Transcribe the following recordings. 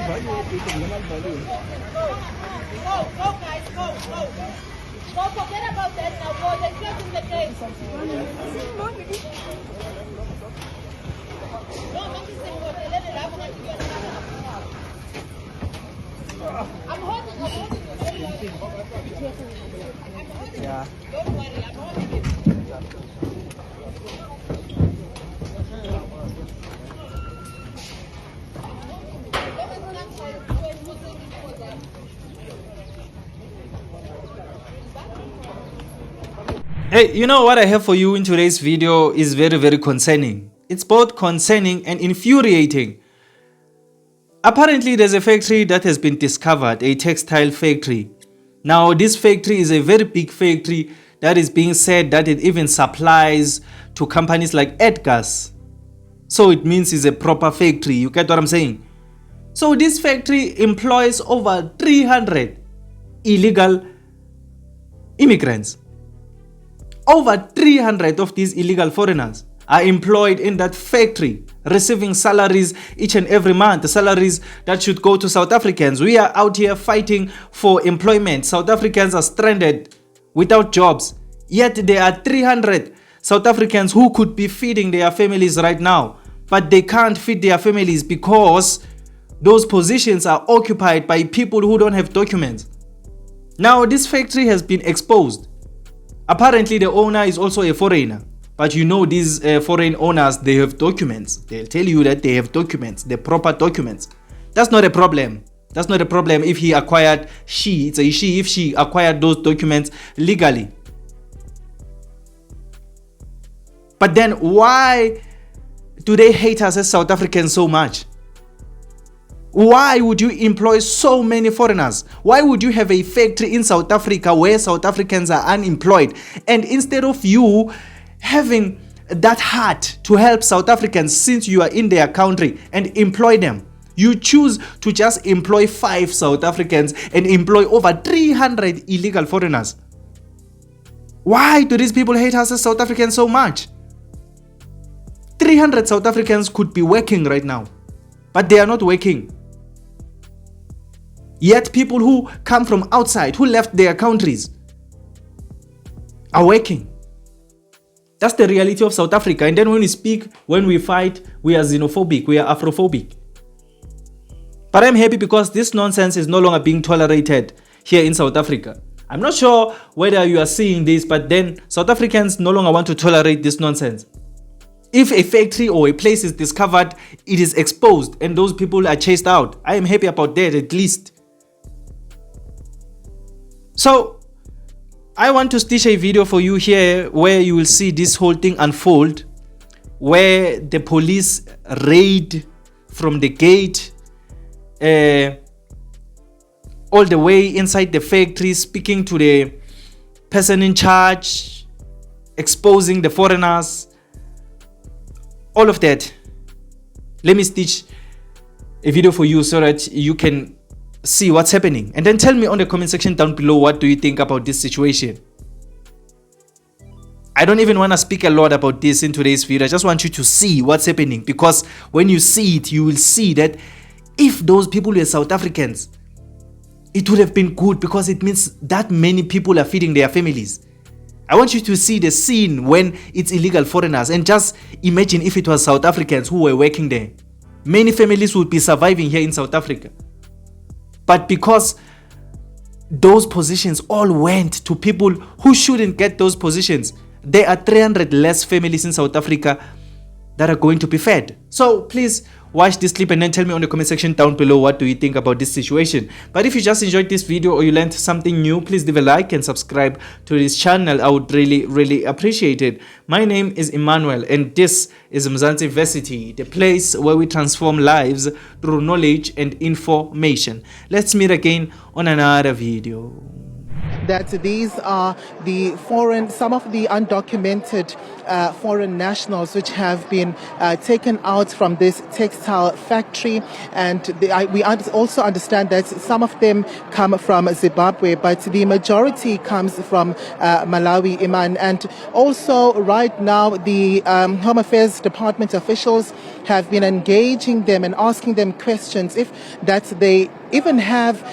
Go, guys, go. Don't forget about that now. Go, there's nothing in the case. I'm holding you. Yeah. Don't worry, I'm holding you. Hey, you know what I have for you in today's video is very, very concerning. It's both concerning and infuriating. Apparently, there's a factory that has been discovered, a textile factory. Now, this factory is a very big factory that is being said that it even supplies to companies like Edgar's. So it means it's a proper factory. You get what I'm saying? So this factory employs over 300 illegal immigrants. Over 300 of these illegal foreigners are employed in that factory, receiving salaries each and every month, salaries that should go to South Africans. We are out here fighting for employment. South Africans are stranded without jobs. Yet there are 300 South Africans who could be feeding their families right now, but they can't feed their families because those positions are occupied by people who don't have documents. Now this factory has been exposed. Apparently the owner is also a foreigner, but you know these foreign owners, they have documents. They'll tell you that they have documents, the proper documents. That's not a problem. That's not a problem if he acquired, it's a she, if she acquired those documents legally. But then why do they hate us as South Africans so much? Why would you employ so many foreigners? Why would you have a factory in South Africa where South Africans are unemployed? And instead of you having that heart to help South Africans since you are in their country and employ them, you choose to just employ 5 South Africans and employ over 300 illegal foreigners. Why do these people hate us as South Africans so much? 300 South Africans could be working right now, but they are not working. Yet people who come from outside, who left their countries, are working. That's the reality of South Africa. And then when we speak, when we fight, we are xenophobic, we are Afrophobic. But I'm happy because this nonsense is no longer being tolerated here in South Africa. I'm not sure whether you are seeing this, but then South Africans no longer want to tolerate this nonsense. If a factory or a place is discovered, it is exposed and those people are chased out. I am happy about that at least. So, I want to stitch a video for you here where you will see this whole thing unfold, where the police raid from the gate all the way inside the factory, speaking to the person in charge, exposing the foreigners, all of that. Let me stitch a video for you so that you can see what's happening, and then tell me on the comment section down below, what do you think about this situation? I don't even want to speak a lot about this in today's video. I just want you to see what's happening, because when you see it, you will see that if those people were South Africans, it would have been good, because it means that many people are feeding their families. I want you to see the scene when it's illegal foreigners, and just imagine if it was South Africans who were working there. Many families would be surviving here in South Africa. But because those positions all went to people who shouldn't get those positions, there are 300 less families in South Africa that are going to be fed. So please watch this clip and then tell me on the comment section down below, what do you think about this situation. But if you just enjoyed this video or you learned something new, please leave a like and subscribe to this channel. I would really appreciate it. My name is Emmanuel and this is Mzansi Versity, the place where we transform lives through knowledge and information. Let's meet again on another video. That these are some of the undocumented foreign nationals which have been taken out from this textile factory, and we also understand that some of them come from Zimbabwe, but the majority comes from Malawi, Iman. And also right now the Home Affairs Department officials have been engaging them and asking them questions if that they even have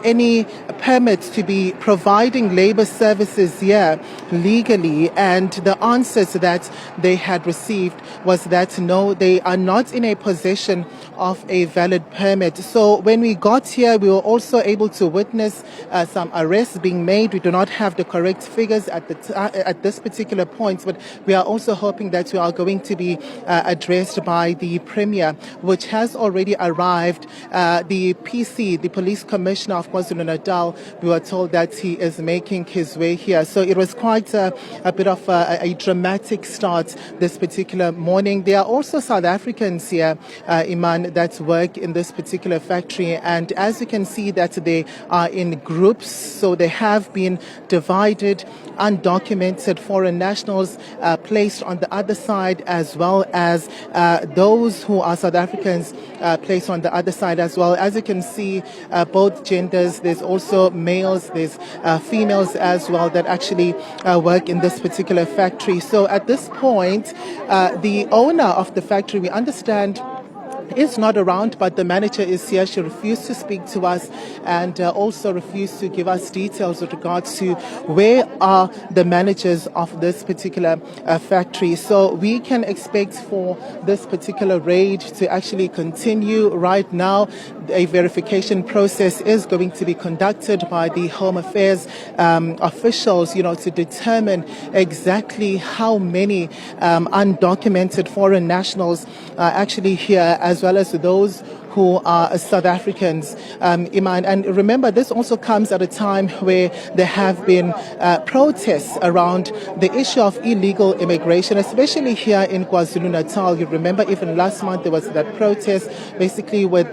any permits to be providing labor services here legally, and the answers that they had received was that no, they are not in a possession of a valid permit. So when we got here, we were also able to witness some arrests being made. We do not have the correct figures at this particular point, but we are also hoping that we are going to be addressed by the Premier, which has already arrived. The PC, the Police Commissioner of KwaZulu-Natal, we were told that he is making his way here. So it was quite a bit of a dramatic start this particular morning. There are also South Africans here, Iman, that work in this particular factory. And as you can see that they are in groups, so they have been divided, undocumented foreign nationals placed on the other side, as well as those who are South Africans placed on the other side as well. As you can see, both genders, there's also males, there's females as well that actually work in this particular factory. So at this point, the owner of the factory, we understand, is not around, but the manager is here. She refused to speak to us and also refused to give us details with regards to where are the managers of this particular factory. So we can expect for this particular raid to actually continue. Right now, a verification process is going to be conducted by the Home Affairs officials, to determine exactly how many undocumented foreign nationals are actually here, as well as those who are South Africans, Iman. And remember, this also comes at a time where there have been protests around the issue of illegal immigration, especially here in KwaZulu-Natal. You remember even last month there was that protest, basically with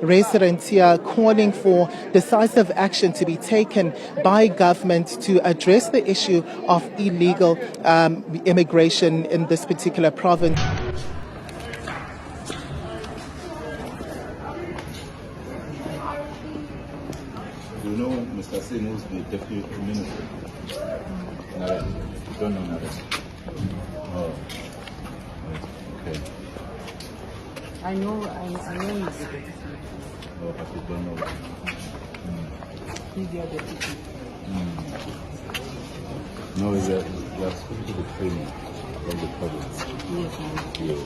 residents here calling for decisive action to be taken by government to address the issue of illegal immigration in this particular province. Do you know Mr. Singh, who's the deputy minister? Narek. You don't know Narek? Oh. Okay. I know he's the deputy. Oh, but you don't know. He's the deputy. No, we are speaking to the premier from the province. Yes,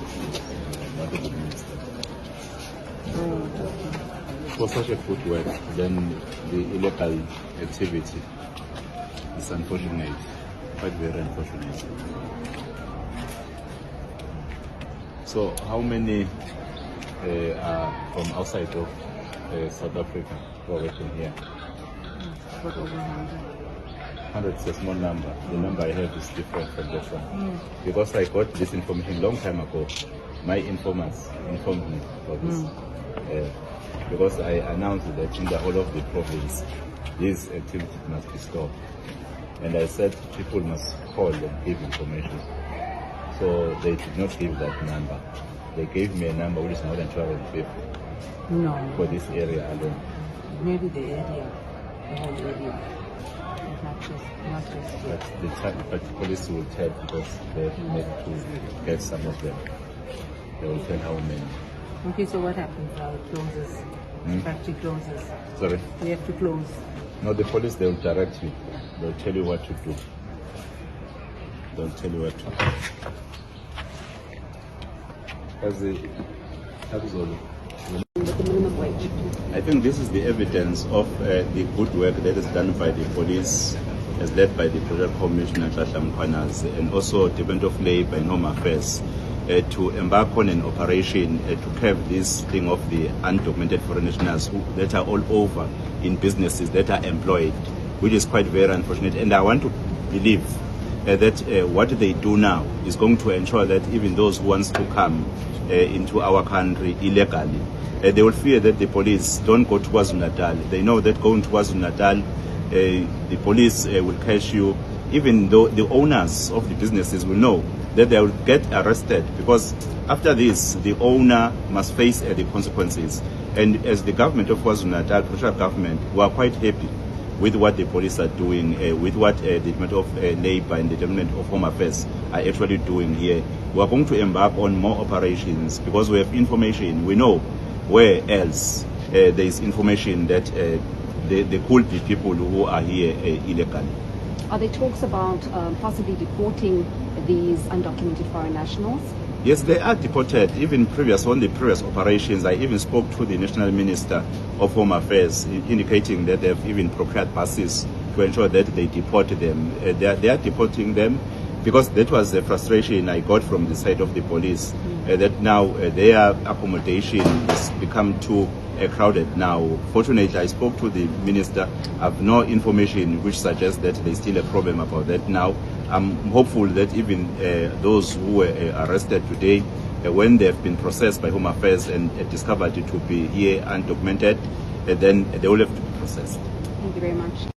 Not the minister. okay. For such a footwork, then the illegal activity is unfortunate, quite very unfortunate. So how many are from outside of South Africa who are working here? But over 100. 100 is a small number. The number I have is different from this one. Because I got this information long time ago. My informants informed me of this. Because I announced that in the whole of the province, this activity must be stopped. And I said people must call and give information. So they did not give that number. They gave me a number which is more than 200 people No. for this area alone. Maybe the area, the whole area. Not just But the police will tell because they need to get some of them. They will tell how many. Okay, so what happens now? It closes. Factory closes. Sorry? We have to close. No, the police, they will direct you. They'll tell you what to do. They'll tell you what to do. I think this is the evidence of the good work that is done by the police, as led by the Project Commissioner and also Department of Labour and Home Affairs, to embark on an operation to curb this thing of the undocumented foreign nationals that are all over in businesses that are employed, which is quite very unfortunate. And I want to believe that what they do now is going to ensure that even those who want to come into our country illegally, they will fear that the police don't go to KwaZulu-Natal. They know that going to KwaZulu-Natal, the police will catch you, even though the owners of the businesses will know that they will get arrested, because after this, the owner must face the consequences. And as the government of KwaZulu-Natal, provincial government, we are quite happy with what the police are doing, with what the Department of Labour and the Department of Home Affairs are actually doing here we are going to embark on more operations because we have information. We know where else there is information that there could be people who are here illegally. Are there talks about possibly deporting these undocumented foreign nationals? Yes, they are deported. Even on the previous operations, I even spoke to the National Minister of Home Affairs, indicating that they have even procured buses to ensure that they deport them. They are deporting them because that was the frustration I got from the side of the police, that now their accommodation has become too crowded now. Fortunately, I spoke to the minister. I have no information which suggests that there's still a problem about that now. I'm hopeful that even those who were arrested today, when they have been processed by Home Affairs and discovered to be here undocumented, then they will have to be processed. Thank you very much.